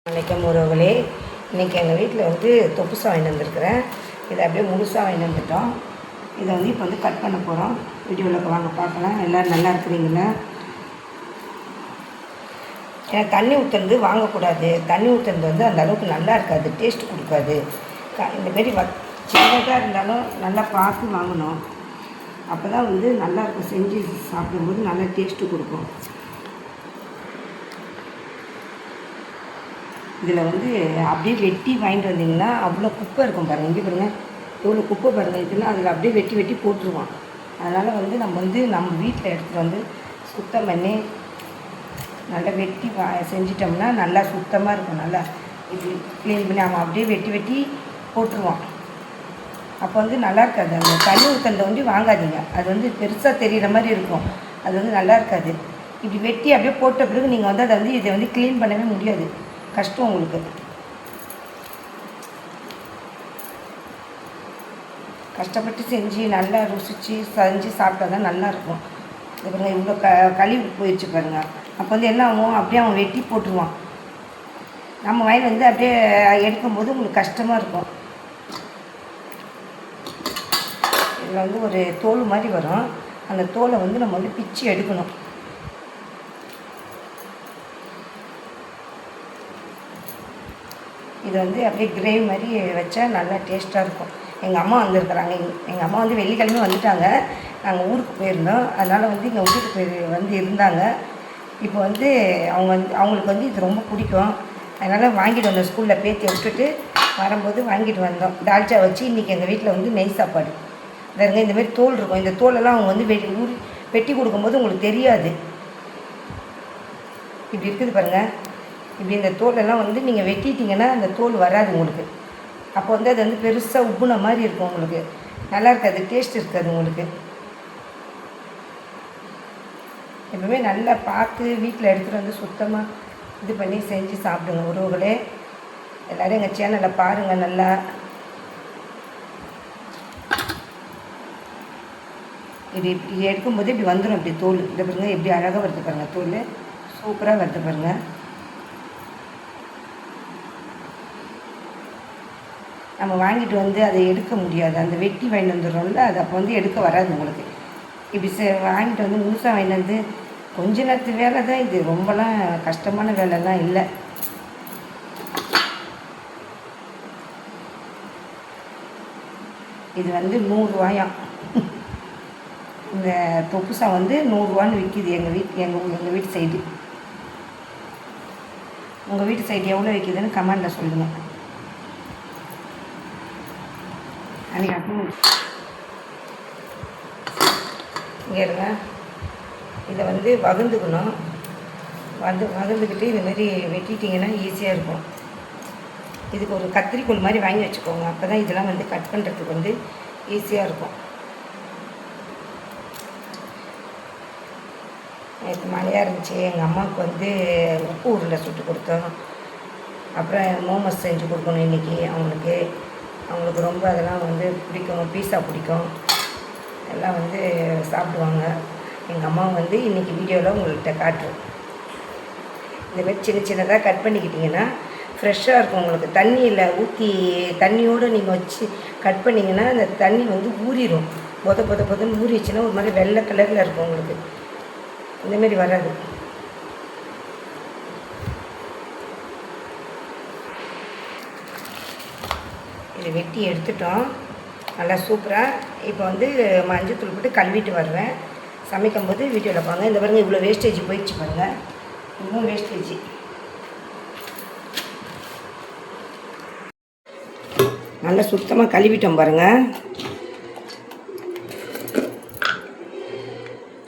வணக்கம் உறவுகளே. இன்றைக்கி எங்கள் வீட்டில் வந்து தொப்புசா வாங்கிட்டு வந்துருக்குறேன். இதை அப்படியே முழுசாக வாங்கிட்டு வந்துட்டோம். இதை வந்து இப்போ வந்து கட் பண்ண போகிறோம். வீடியோவில் வாங்க பார்க்கலாம். எல்லோரும் நல்லா இருக்கிறீங்களா? ஏன்னா தண்ணி ஊற்றுறது வாங்கக்கூடாது. தண்ணி ஊற்றுறது வந்து அந்த அளவுக்கு நல்லா இருக்காது, டேஸ்ட் கொடுக்காது. இந்தமாரி சின்னதாக இருந்தாலும் நல்லா பார்த்து வாங்கணும். அப்போ தான் வந்து நல்லாயிருக்கும். செஞ்சு சாப்பிடும்போது நல்லா டேஸ்ட்டு கொடுக்கும். இதில் வந்து அப்படியே வெட்டி வாங்கிட்டு வந்தீங்கன்னா அவ்வளோ குப்பை இருக்கும் பாருங்கள். இங்கே பாருங்கள், எவ்வளோ குப்பை பாருங்கள். இதுன்னா அதில் அப்படியே வெட்டி வெட்டி போட்டுருவான். அதனால் வந்து நம்ம வீட்டில் எடுத்துகிட்டு வந்து சுத்தம் பண்ணி நல்லா வெட்டி செஞ்சிட்டோம்னா நல்லா சுத்தமாக இருக்கும். நல்லா இப்படி க்ளீன் பண்ணி அவன் அப்படியே வெட்டி வெட்டி போட்டுருவான். அப்போ வந்து நல்லா இருக்காது. அந்த தண்ணி ஊற்றுறத வந்து வாங்காதீங்க. அது வந்து பெருசாக தெரிகிற மாதிரி இருக்கும். அது வந்து நல்லா இருக்காது. இப்படி வெட்டி அப்படியே போட்ட பிறகு நீங்கள் வந்து அதை வந்து இதை வந்து க்ளீன் பண்ணவே முடியாது. கஷ்டம் உங்களுக்கு. கஷ்டப்பட்டு செஞ்சு நல்லா ருசித்து செஞ்சு சாப்பிட்டா தான் நல்லாயிருக்கும். இது இவ்வளோ கழுவி போயிடுச்சு பாருங்கள். அப்போ வந்து என்ன ஆகும், அப்படியே அவன் வெட்டி போட்டுருவான். நம்ம வயல் வந்து அப்படியே எடுக்கும்போது உங்களுக்கு கஷ்டமாக இருக்கும். இதில் வந்து ஒரு தோல் மாதிரி வரும். அந்த தோலை வந்து நம்ம வந்து பிச்சு எடுக்கணும். இது வந்து அப்படியே கிரேவி மாதிரி வச்சா நல்லா டேஸ்ட்டாக இருக்கும். எங்கள் அம்மா வந்திருக்கிறாங்க. எங்கள் அம்மா வந்து வெள்ளிக்கிழமை வந்துட்டாங்க. நாங்கள் ஊருக்கு போயிருந்தோம். அதனால் வந்து இங்கே வீட்டுக்கு வந்து இருந்தாங்க. இப்போ வந்து அவங்களுக்கு வந்து இது ரொம்ப பிடிக்கும். அதனால் வாங்கிட்டு வந்தோம். ஸ்கூலில் பேத்தி விட்டுட்டு வரும்போது வாங்கிட்டு வந்தோம். தால்ச்சா வச்சு இன்றைக்கி எங்கள் வீட்டில் வந்து நெய் சாப்பாடு. வேறுங்க இந்தமாரி தோல் இருக்கும். இந்த தோலெல்லாம் அவங்க வந்து வெட்டி கொடுக்கும்போது உங்களுக்கு தெரியாது. இப்படி இருக்குது பாருங்கள். இப்படி இந்த தோலெல்லாம் வந்து நீங்கள் வெட்டிட்டிங்கன்னா அந்த தோல் வராது உங்களுக்கு. அப்போ வந்து அது வந்து பெருசாக உப்புன மாதிரி இருக்கும். உங்களுக்கு நல்லா இருக்காது, டேஸ்ட் இருக்காது உங்களுக்கு. எப்பவுமே நல்லா பார்த்து வீட்டில் எடுத்துகிட்டு வந்து சுத்தமாக இது பண்ணி செஞ்சு சாப்பிடுங்க உறவுகளே. எல்லோரும் எங்கள் சேனலை பாருங்கள். நல்லா இப்படி எடுக்கும்போது இப்படி வந்துடும். இப்படி தோல் இதை பாருங்கள், எப்படி அழகாக வருது பாருங்கள். தோல் சூப்பராக வருது பாருங்கள். நம்ம வாங்கிட்டு வந்து அதை எடுக்க முடியாது. அந்த வெட்டி வாங்கிட்டு வந்துடுறோம்ல, அது அப்போ வந்து எடுக்க வராது உங்களுக்கு. இப்படி வாங்கிட்டு வந்து முழுசாக வாங்கிட்டு வந்து கொஞ்ச நேரத்து வேலை தான் இது. ரொம்பலாம் கஷ்டமான வேலைலாம் இல்லை. இது வந்து 100 ரூபாயாம். இந்த தொப்புசா வந்து 100 ரூபான்னு விற்கிது எங்கள் வீட்டு சைடு. உங்கள் வீட்டு சைடு எவ்வளோ விற்கிதுன்னு கமெண்டில் சொல்லுங்கள். இங்கே இருங்க. இதை வந்து வகுந்துக்கணும். வகுந்துக்கிட்டு இதுமாரி வெட்டிட்டிங்கன்னா ஈஸியாக இருக்கும். இதுக்கு ஒரு கத்திரிக்கோல் மாதிரி வாங்கி வச்சுக்கோங்க. அப்போ தான் இதெல்லாம் வந்து கட் பண்ணுறதுக்கு வந்து ஈஸியாக இருக்கும். நேற்று மழையாக இருந்துச்சு. எங்கள் அம்மாவுக்கு வந்து உப்பு உருண்டை சுட்டு கொடுத்தோம். அப்புறம் மோமோஸ் செஞ்சு கொடுக்கணும் இன்றைக்கி. அவங்களுக்கு ரொம்ப அதெல்லாம் வந்து பிடிக்கும். பீஸா பிடிக்கும். எல்லாம் வந்து சாப்பிடுவாங்க. எங்கள் அம்மா வந்து இன்றைக்கி வீடியோவில் உங்கள்கிட்ட காட்டுறோம். இந்தமாதிரி சின்ன சின்னதாக கட் பண்ணிக்கிட்டிங்கன்னா ஃப்ரெஷ்ஷாக இருக்கும் உங்களுக்கு. தண்ணியில் ஊற்றி தண்ணியோடு நீங்கள் வச்சு கட் பண்ணிங்கன்னா அந்த தண்ணி வந்து ஊறிடும். பொதுன்னு ஊறிச்சுன்னா ஒரு மாதிரி வெள்ளை கலரில் இருக்கும் உங்களுக்கு. இந்தமாரி வராது. இதை வெட்டி எடுத்துட்டோம் நல்லா சூப்பராக. இப்போ வந்து மஞ்சள் தூள் போட்டு கழுவிட்டு வருவேன். சமைக்கும்போது வீடியோவில் பாருங்கள். இந்த பாருங்கள், இவ்வளோ வேஸ்டேஜ் போயிடுச்சு பாருங்கள். இன்னும் வேஸ்டேஜ். நல்லா சுத்தமாக கழுவிட்டோம் பாருங்கள்.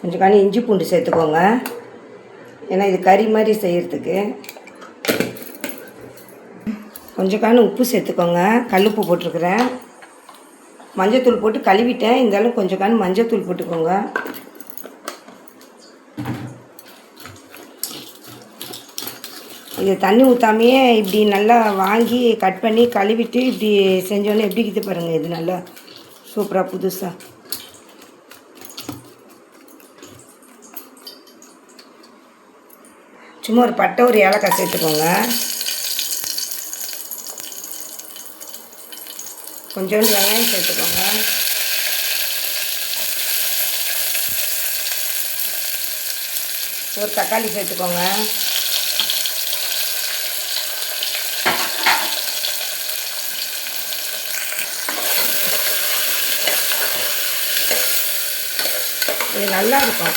கொஞ்சம் காணி இஞ்சி பூண்டு சேர்த்துக்கோங்க. ஏன்னா இது கறி மாதிரி செய்கிறதுக்கு. கொஞ்சம் காணி உப்பு சேர்த்துக்கோங்க. கல்லுப்பு போட்டிருக்கிறேன். மஞ்சத்தூள் போட்டு கழுவிட்டேன். இருந்தாலும் கொஞ்சம் காணி மஞ்சத்தூள் போட்டுக்கோங்க. இது தண்ணி ஊற்றாமையே இப்படி நல்லா வாங்கி கட் பண்ணி கழுவிட்டு இப்படி செஞ்சோன்னே எப்படி இருக்குது பாருங்கள். இது நல்லா சூப்பராக புதுசாக. சும்மா ஒரு பட்டை ஒரு ஏலக்காய் சேர்த்துக்கோங்க. கொஞ்சோண்டு வெங்காயம் சேர்த்துக்கோங்க. ஒரு தக்காளி சேர்த்துக்கோங்க. இது நல்லாயிருக்கும்.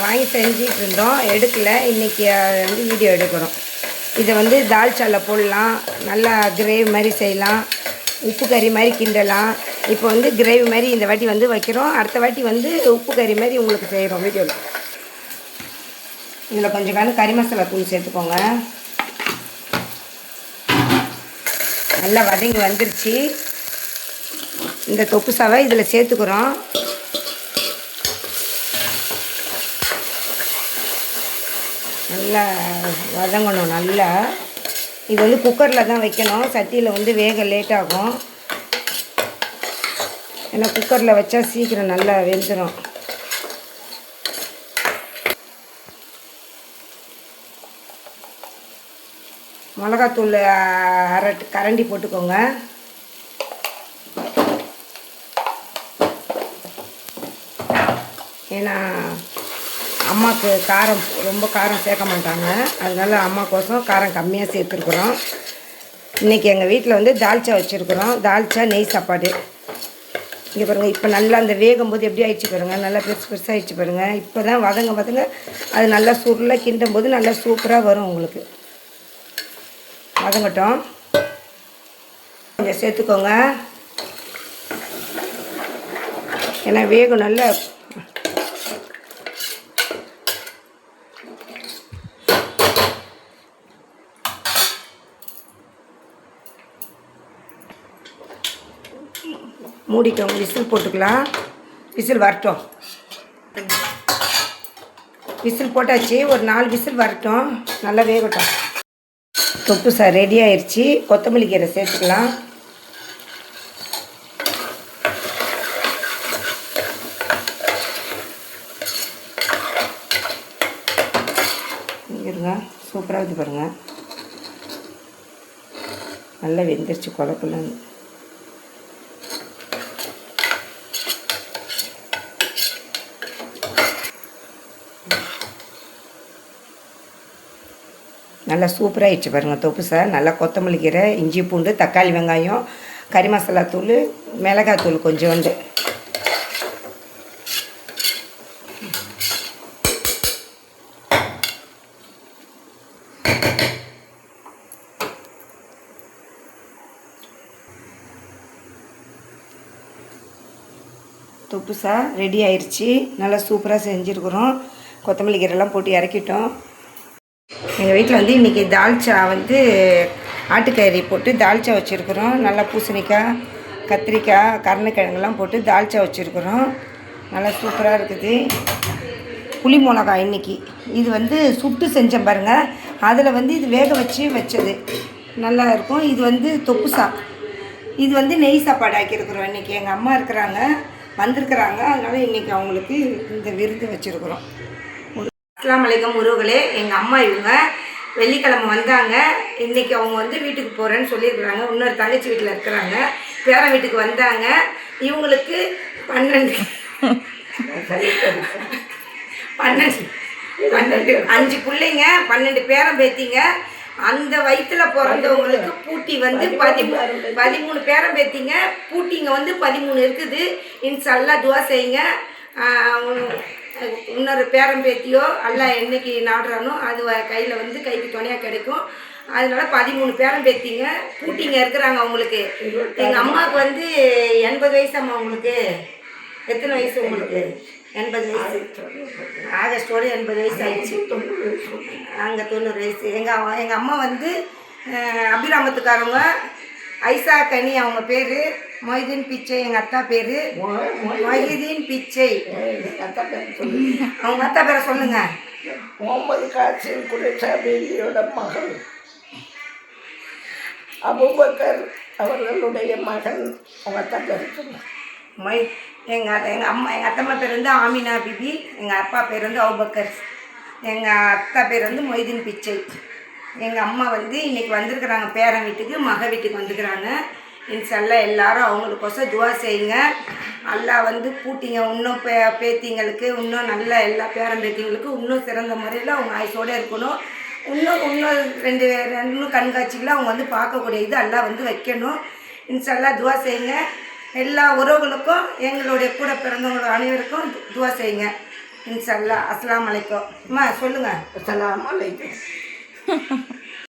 வாங்கி செஞ்சிட்டு இருந்தோம், எடுக்கலை. இன்றைக்கி வந்து வீடியோ எடுக்கிறோம். இதை வந்து தால்ச்சாவில் போடலாம், நல்லா கிரேவி மாதிரி செய்யலாம், உப்பு கறி மாதிரி கிண்டலாம். இப்போ வந்து கிரேவி மாதிரி இந்த வாட்டி வந்து வைக்கிறோம். அடுத்த வாட்டி வந்து உப்பு கறி மாதிரி உங்களுக்கு செய்கிறோம் வீடியோவில். இதில் கொஞ்சம் கறி மசாலா தூள் சேர்த்துக்கோங்க. நல்லா வதங்கி வந்துருச்சு. இந்த தொப்பு சாவை இதில் சேர்த்துக்கிறோம். நல்லா வதங்கணும். நல்லா இது வந்து குக்கரில் தான் வைக்கணும். சட்டியில் வந்து வேக லேட் ஆகும். ஏன்னா குக்கரில் வச்சா சீக்கிரம் நல்லா வெந்துடும். மிளகாத்தூள் அரை கரண்டி போட்டுக்கோங்க. ஏன்னா அம்மாவுக்கு காரம் ரொம்ப காரம் சேர்க்க மாட்டாங்க, அதனால அம்மாக்கோசம் காரம் கம்மியாக சேர்த்துருக்குறோம். இன்றைக்கி எங்கள் வீட்டில் வந்து தால்ச்சா வச்சுருக்குறோம். தால்ச்சா நெய் சாப்பாடு. இங்கே பாருங்கள், இப்போ நல்லா அந்த வேகும்போது எப்படி ஆயிடுச்சு பாருங்கள், நல்லா பெருசாக ஆயிடுச்சு பாருங்கள். இப்போ தான் வதங்க அது நல்லா சுருளாக கிண்டும் போது நல்லா சூப்பராக வரும் உங்களுக்கு. வதங்கட்டும். கொஞ்சம் சேர்த்துக்கோங்க, ஏன்னா வேகும் நல்லா. மூடிக்கோங்க, விசில் போட்டுக்கலாம். விசில் வரட்டும். விசில் போட்டாச்சு, ஒரு 4 விசில் வரட்டும், நல்லா வேகட்டும். தொப்பு சார் ரெடி ஆயிடுச்சு. கொத்தமல்லி கீரை சேர்த்துக்கலாம். இருங்க, சூப்பராக இது பாருங்கள், நல்லா வெந்துருச்சு குழப்பலன்னு. நல்லா சூப்பராக ஆயிடுச்சு பாருங்கள் தொப்பு சார். நல்லா கொத்தமல்லி கீரை, இஞ்சி பூண்டு, தக்காளி வெங்காயம், கறி மசாலா தூள், மிளகாத்தூள் கொஞ்சோண்டு. தொப்பு சார் ரெடி ஆயிடுச்சு. நல்லா சூப்பராக செஞ்சுருக்குறோம். கொத்தமல்லி கீரைலாம் போட்டு இறக்கிட்டோம். எங்கள் வீட்டில் வந்து இன்றைக்கி தால்ச்சா வந்து ஆட்டுக்கறி போட்டு தால்ச்சா வச்சுருக்குறோம். நல்லா பூசணிக்காய், கத்திரிக்காய், கருணக்கிழங்குலாம் போட்டு தால்ச்சா வச்சுருக்குறோம். நல்லா சூப்பராக இருக்குது. புளி மிளகாய் இன்றைக்கி இது வந்து சுட்டு செஞ்சேன் பாருங்கள், அதில் வந்து இது வேக வச்சது நல்லா இருக்கும். இது வந்து தொப்புசா, இது வந்து நெய் சாப்பாடு ஆக்கியிருக்குறோம். இன்றைக்கி எங்கள் அம்மா இருக்கிறாங்க, வந்திருக்கிறாங்க, அதனால் இன்றைக்கி அவங்களுக்கு இந்த விருந்து வச்சுருக்குறோம். அஸ்ஸலாமு அலைக்கும் உறவுகளே. எங்கள் அம்மா இவங்க வெள்ளிக்கிழமை வந்தாங்க. இன்றைக்கி அவங்க வந்து வீட்டுக்கு போகிறேன்னு சொல்லியிருக்கிறாங்க. இன்னொரு தங்கச்சி வீட்டில் இருக்கிறாங்க. பேரன் வீட்டுக்கு வந்தாங்க. இவங்களுக்கு 12 5 பிள்ளைங்க, 12 பேரன் பேத்திங்க. அந்த வயிற்றில் பிறந்தவங்களுக்கு பூட்டி வந்து 13 பேரன் பேத்திங்க. பூட்டிங்க வந்து 13 இருக்குது. இன்ஷால்லா துவா செய்யுங்க. இன்னொரு பேரன் பேத்தியோ எல்லாம் என்றைக்கு நாடுறானோ அது கையில் வந்து கைக்கு துணையாக கிடைக்கும். அதனால 13 பேரன் பேத்திங்க பூட்டிங்க இருக்கிறாங்க அவங்களுக்கு. எங்கள் அம்மாவுக்கு வந்து 80 வயசாம்மா. உங்களுக்கு எத்தனை வயசு? உங்களுக்கு 80 வயசு. ஆகஸ்டோடு 80 வயசு ஆயிடுச்சு. அங்கே 90 வயசு. எங்கள் அம்மா வந்து அபிராமத்துக்காரவங்க. ஐசா கனி அவங்க பேர். மொய்தீன் பிச்சை எங்கள் அத்தா பேர். மொய்தீன் பிச்சை அவங்க அத்தா பேரை சொல்லுங்க. முகமது காசிம் குரேஷாபியோட மகள் அபூபக்கர் அவர்களுடைய மகன். அவங்க அத்தா பேர் சொல்லுங்க. எங்கள் அத்தம்மா பேர் வந்து ஆமினா பிபி. எங்கள் அப்பா பேர் வந்து அபூபக்கர். எங்கள் அத்தா பேர் வந்து மொய்தீன் பிச்சை. எங்கள் அம்மா வந்து இன்றைக்கி வந்திருக்கிறாங்க பேரன் வீட்டுக்கு, மக வீட்டுக்கு வந்துக்கிறாங்க. இன்ஷால்லா எல்லாரும் அவங்களுக்கோசம் துவா செய்யுங்க. அல்லாஹ் வந்து பூட்டிங்க இன்னும் பேத்திங்களுக்கு இன்னும் நல்ல எல்லா பேரன் பேத்திங்களுக்கு இன்னும் சிறந்த முறையில் அவங்க ஆயுசோடு இருக்கணும். இன்னும் இன்னும் கண்காட்சிகளை அவங்க வந்து பார்க்கக்கூடிய இது அல்லாஹ் வந்து வைக்கணும். இன்ஷால்லா துவா செய்யுங்க. எல்லா உறவுகளுக்கும் எங்களுடைய கூட பிறந்தவங்களோட அனைவருக்கும் துவா செய்யுங்க. இன்ஷால்லா. அஸ்ஸலாமு அலைக்கும். அம்மா சொல்லுங்கள். அஸ்ஸலாமு அலைக்கும்.